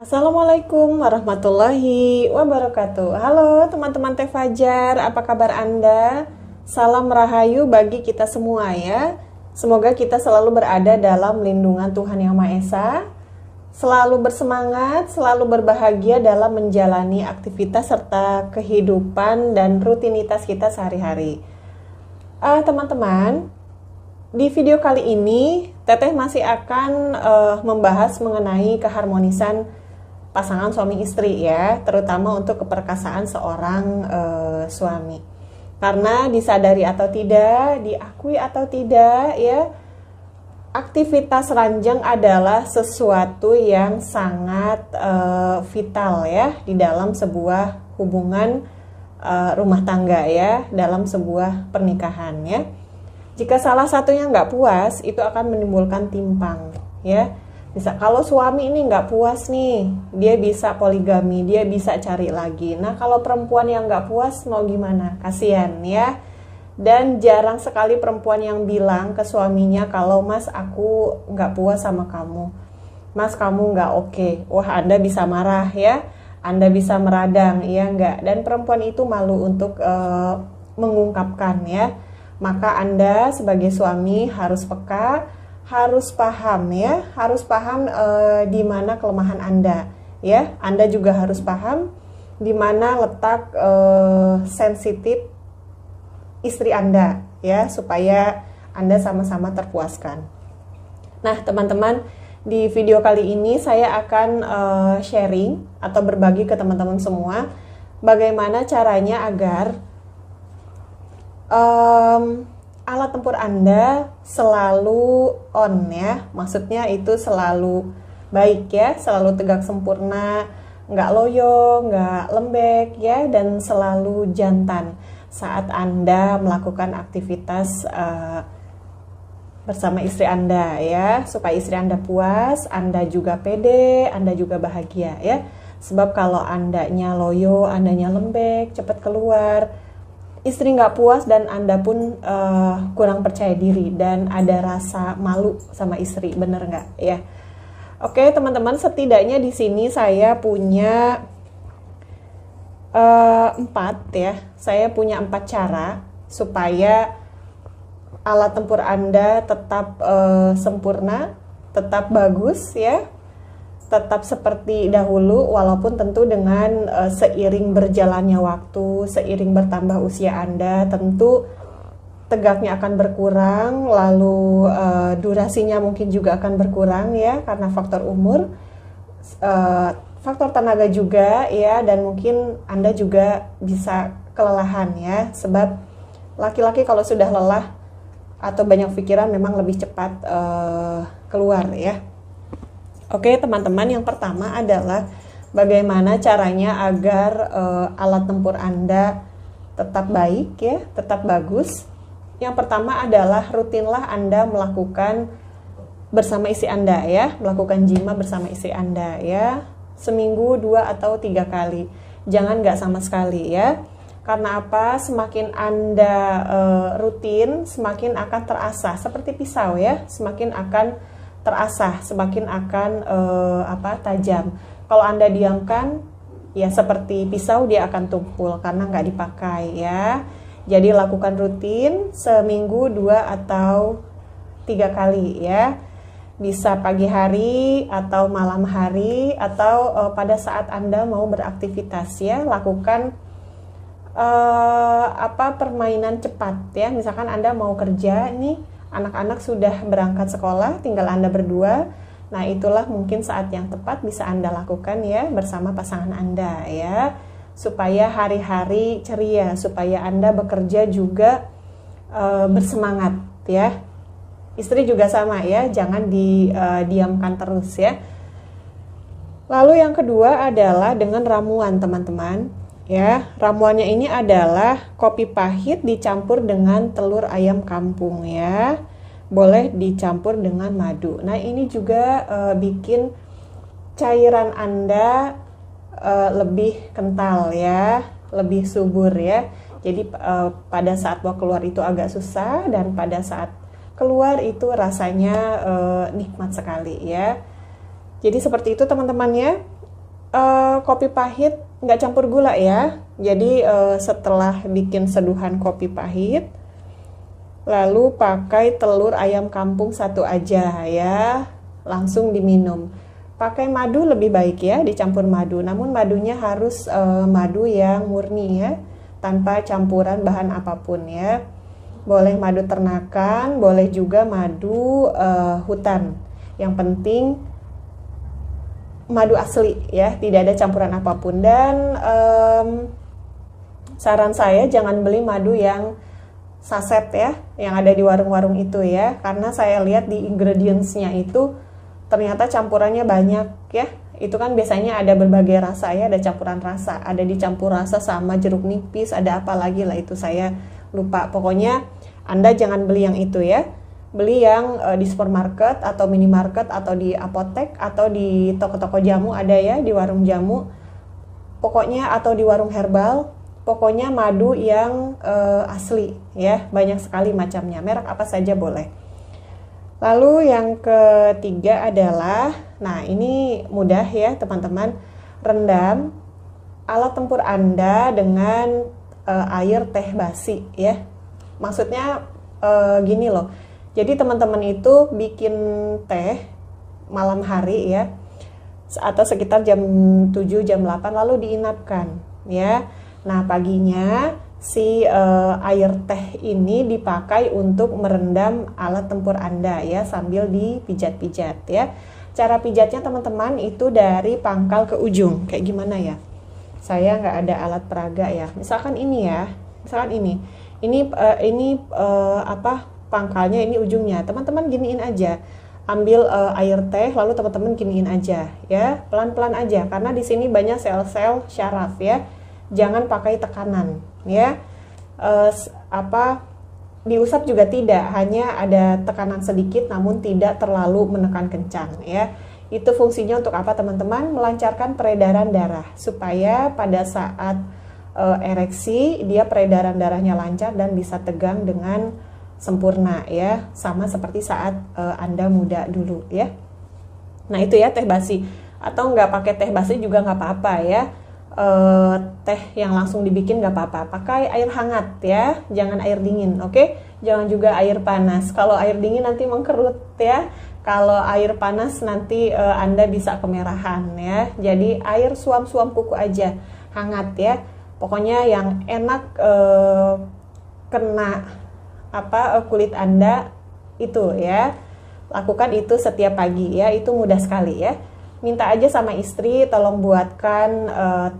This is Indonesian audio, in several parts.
Assalamualaikum warahmatullahi wabarakatuh. Halo teman-teman Teh Fajar, apa kabar Anda? Salam rahayu bagi kita semua ya. Semoga kita selalu berada dalam lindungan Tuhan Yang Maha Esa, selalu bersemangat, selalu berbahagia dalam menjalani aktivitas serta kehidupan dan rutinitas kita sehari-hari. Teman-teman, di video kali ini Teteh masih akan membahas mengenai keharmonisan pasangan suami istri ya, terutama untuk keperkasaan seorang suami. Karena disadari atau tidak, diakui atau tidak ya, aktivitas ranjang adalah sesuatu yang sangat vital ya di dalam sebuah hubungan rumah tangga ya, dalam sebuah pernikahan ya. Jika salah satunya nggak puas, itu akan menimbulkan timpang ya. Bisa kalau suami ini nggak puas nih, dia bisa poligami, dia bisa cari lagi. Nah kalau perempuan yang nggak puas mau gimana? Kasihan ya. Dan jarang sekali perempuan yang bilang ke suaminya kalau mas aku nggak puas sama kamu, mas kamu nggak oke. Wah Anda bisa marah ya, Anda bisa meradang ya nggak. Dan perempuan itu malu untuk mengungkapkan ya. Maka Anda sebagai suami harus peka, harus paham ya, harus paham di mana kelemahan Anda ya. Anda juga harus paham di mana letak sensitif istri Anda ya, supaya Anda sama-sama terpuaskan. Nah teman-teman, di video kali ini saya akan sharing atau berbagi ke teman-teman semua bagaimana caranya agar alat tempur Anda selalu on ya, maksudnya itu selalu baik ya, selalu tegak sempurna, nggak loyo, nggak lembek ya, dan selalu jantan saat Anda melakukan aktivitas bersama istri Anda ya, supaya istri Anda puas, Anda juga pede, Anda juga bahagia ya. Sebab kalau Andanya loyo, Andanya lembek, cepat keluar, istri nggak puas dan Anda pun kurang percaya diri dan ada rasa malu sama istri, bener nggak ya? Oke teman-teman, setidaknya di sini saya punya 4 ya. Saya punya 4 cara supaya alat tempur Anda tetap sempurna, tetap bagus ya, tetap seperti dahulu, walaupun tentu dengan seiring berjalannya waktu, seiring bertambah usia Anda, tentu tegaknya akan berkurang, lalu durasinya mungkin juga akan berkurang ya, karena faktor umur, faktor tenaga juga ya, dan mungkin Anda juga bisa kelelahan ya, sebab laki-laki kalau sudah lelah atau banyak pikiran memang lebih cepat keluar ya. Oke teman-teman, yang pertama adalah bagaimana caranya agar alat tempur Anda tetap baik ya, tetap bagus. Yang pertama adalah rutinlah Anda melakukan bersama istri Anda ya, melakukan jima bersama istri Anda ya, seminggu 2 atau 3 kali. Jangan nggak sama sekali ya. Karena apa? Semakin Anda rutin, semakin akan terasah seperti pisau ya, semakin akan terasah, semakin akan tajam. Kalau Anda diamkan ya seperti pisau, dia akan tumpul karena nggak dipakai ya. Jadi lakukan rutin seminggu 2 atau 3 kali ya. Bisa pagi hari atau malam hari atau pada saat Anda mau beraktivitas ya, lakukan permainan cepat ya. Misalkan Anda mau kerja nih, anak-anak sudah berangkat sekolah, tinggal Anda berdua. Nah, itulah mungkin saat yang tepat bisa Anda lakukan ya bersama pasangan Anda ya. Supaya hari-hari ceria, supaya Anda bekerja juga bersemangat ya. Istri juga sama ya, jangan didiamkan terus ya. Lalu yang kedua adalah dengan ramuan teman-teman. Ya, ramuannya ini adalah kopi pahit dicampur dengan telur ayam kampung ya. Boleh dicampur dengan madu. Nah, ini juga bikin cairan Anda lebih kental ya, lebih subur ya. Jadi pada saat mau keluar itu agak susah, dan pada saat keluar itu rasanya nikmat sekali ya. Jadi seperti itu teman-teman ya. Kopi pahit nggak campur gula ya. Jadi setelah bikin seduhan kopi pahit, lalu pakai telur ayam kampung 1 aja ya, langsung diminum. Pakai madu lebih baik ya, dicampur madu. Namun madunya harus madu yang murni ya, tanpa campuran bahan apapun ya. Boleh madu ternakan, boleh juga madu hutan. Yang penting madu asli ya, tidak ada campuran apapun. Dan saran saya jangan beli madu yang saset ya, yang ada di warung-warung itu ya, karena saya lihat di ingredientsnya itu ternyata campurannya banyak ya. Itu kan biasanya ada berbagai rasa ya, ada campuran rasa, ada dicampur rasa sama jeruk nipis, ada apa lagi lah itu saya lupa. Pokoknya Anda jangan beli yang itu ya. Beli yang di supermarket atau minimarket atau di apotek atau di toko-toko jamu ada ya, di warung jamu. Pokoknya atau di warung herbal. Pokoknya madu yang asli ya, banyak sekali macamnya. Merek apa saja boleh. Lalu yang ketiga adalah, nah ini mudah ya teman-teman, rendam alat tempur Anda dengan air teh basi ya. Maksudnya gini loh, jadi teman-teman itu bikin teh malam hari ya, atau sekitar jam 7, jam 8 lalu diinapkan ya. Nah paginya si air teh ini dipakai untuk merendam alat tempur Anda ya, sambil dipijat-pijat ya. Cara pijatnya teman-teman itu dari pangkal ke ujung. Kayak gimana ya? Saya nggak ada alat peraga ya. Misalkan ini ya, misalkan ini apa pangkalnya, ini ujungnya. Teman-teman giniin aja. Ambil air teh lalu teman-teman giniin aja ya, pelan-pelan aja karena di sini banyak sel-sel syaraf ya. Jangan pakai tekanan ya, diusap juga tidak, hanya ada tekanan sedikit namun tidak terlalu menekan kencang ya. Itu fungsinya untuk apa teman-teman? Melancarkan peredaran darah supaya pada saat ereksi dia peredaran darahnya lancar dan bisa tegang dengan sempurna ya, sama seperti saat Anda muda dulu ya. Nah itu ya teh basi, atau nggak pakai teh basi juga nggak apa-apa ya. Teh yang langsung dibikin nggak apa-apa, pakai air hangat ya, jangan air dingin, oke? Jangan juga air panas. Kalau air dingin nanti mengkerut ya, kalau air panas nanti Anda bisa kemerahan ya. Jadi air suam-suam kuku aja, hangat ya. Pokoknya yang enak kena kulit Anda itu ya. Lakukan itu setiap pagi ya, itu mudah sekali ya. Minta aja sama istri tolong buatkan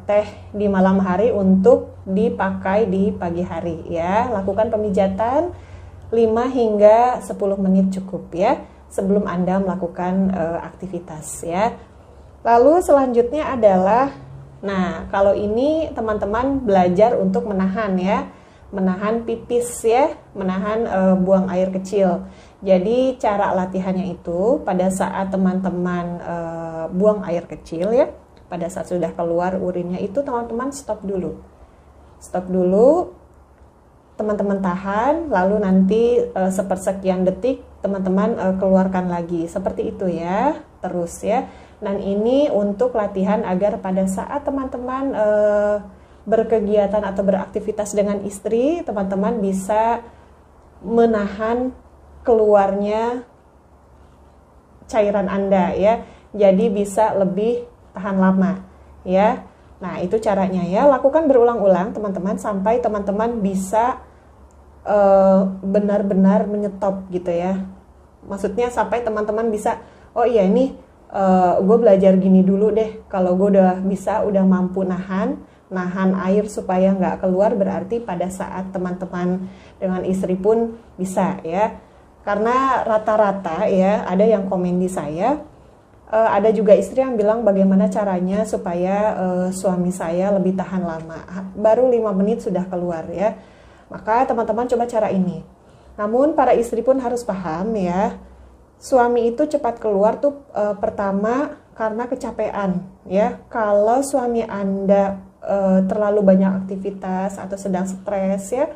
teh di malam hari untuk dipakai di pagi hari ya. Lakukan pemijatan 5 hingga 10 menit cukup ya, sebelum Anda melakukan aktivitas ya. Lalu selanjutnya adalah, nah kalau ini teman-teman belajar untuk menahan ya, menahan pipis ya, menahan buang air kecil. Jadi cara latihannya itu pada saat teman-teman buang air kecil ya, pada saat sudah keluar urinnya itu teman-teman stop dulu. Stop dulu, teman-teman tahan, lalu nanti sepersekian detik teman-teman keluarkan lagi. Seperti itu ya, terus ya. Dan ini untuk latihan agar pada saat teman-teman berkegiatan atau beraktivitas dengan istri, teman-teman bisa menahan keluarnya cairan Anda ya, jadi bisa lebih tahan lama ya. Nah itu caranya ya, lakukan berulang-ulang teman-teman sampai teman-teman bisa benar-benar menyetop gitu ya. Maksudnya sampai teman-teman bisa, oh iya ini gue belajar gini dulu deh. Kalau gue udah bisa, udah mampu nahan air supaya nggak keluar, berarti pada saat teman-teman dengan istri pun bisa ya. Karena rata-rata ya, ada yang komen di saya, ada juga istri yang bilang bagaimana caranya supaya suami saya lebih tahan lama, baru 5 menit sudah keluar ya. Maka teman-teman coba cara ini. Namun para istri pun harus paham ya, suami itu cepat keluar tuh pertama karena kecapean ya. Kalau suami Anda terlalu banyak aktivitas atau sedang stres ya,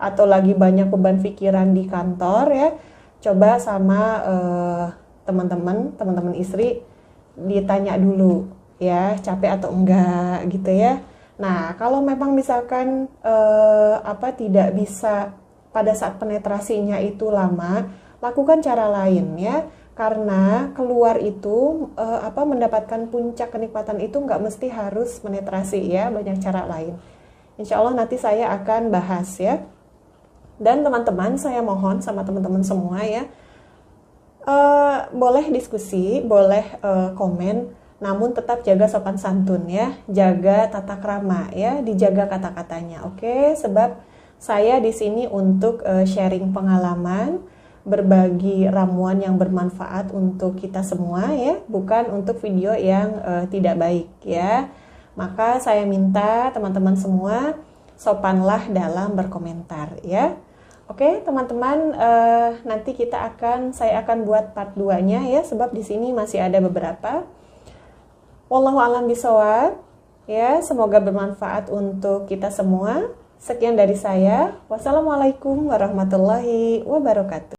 atau lagi banyak beban pikiran di kantor ya, coba sama teman-teman istri ditanya dulu ya, capek atau enggak gitu ya. Nah, kalau memang misalkan tidak bisa pada saat penetrasinya itu lama, lakukan cara lain ya. Karena keluar itu mendapatkan puncak kenikmatan itu nggak mesti harus menetrasi ya, banyak cara lain. Insya Allah nanti saya akan bahas ya. Dan teman-teman, saya mohon sama teman-teman semua ya, boleh diskusi, boleh komen, namun tetap jaga sopan santun ya, jaga tata krama ya, dijaga kata-katanya, oke? Sebab saya di sini untuk sharing pengalaman, berbagi ramuan yang bermanfaat untuk kita semua ya, bukan untuk video yang tidak baik ya. Maka saya minta teman-teman semua sopanlah dalam berkomentar ya. Oke, teman-teman, nanti saya akan buat part 2-nya ya, sebab di sini masih ada beberapa. Wallahu a'lam bishawab. Ya, semoga bermanfaat untuk kita semua. Sekian dari saya. Wassalamualaikum warahmatullahi wabarakatuh.